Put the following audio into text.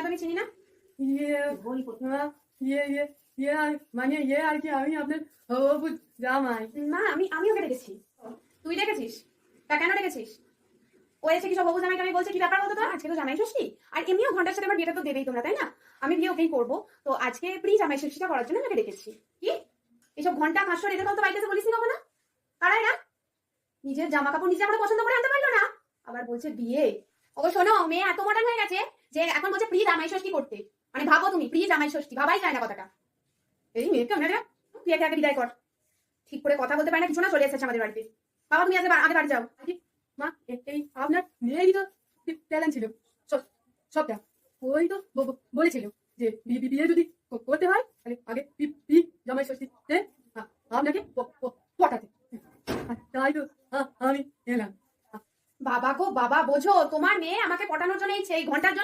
একদমই চিনি না। মানে আর কি আমি আপনার হবু জামাই। না, আমি ওকে ডেকেছি। তুই ডেকেছিস? তা কেন ডেকেছিস? ও এসে কি সব হবু জামাই বলছে? কি ব্যাপার বলতো তো? আজকে তো জামাই ষষ্ঠী, আর এমনিও ঘন্টার সাথে আমার বিয়েটা তো দেবেই তোমরা, তাই না? আমি বিয়ে ওকেই করবো, তো আজকে প্রি জামাই ষষ্ঠীটা করার জন্য আমাকে ডেকেছি। কি এসব ঘন্টা কাঁসর এদের কথা বাড়িতে বলিস নি কখনো? কারাই না নিজের জামা কাপড় নিজে আমরা পছন্দ করে আনতে পারলো না, আবার বলছে বিয়ে। ও শোনো, মেয়ে এত মডার্ন হয়ে গেছে যে এখন বলছে প্রি জামাই ষষ্ঠী করতে। মানে ভাবো তুমি, প্রি জামাই ষষ্ঠী ভাবাই যায় না কথাটা। এই মেয়েকে আমরা তুই একে আগে বিদায় কর। ঠিক করে কথা বলতে পারে না, কিছু না, চলে এসেছে আমাদের বাড়িতে। বাবা তুমি আগে বাড়ি যাও। মা এই আপনার মেয়েরই তো ট্যালেন্ট ছিল সবটা। ওই তো বলেছিল যে বিয়ে যদি করতে হয় তাহলে আগে জামাই ষষ্ঠীতে আপনাকে পটাতে। তাই তো আমি এলাম। বাবা গো বাবা, বোঝো তোমার মেয়ে আমাকে পটানোর জন্য এই ঘন্টার জন্য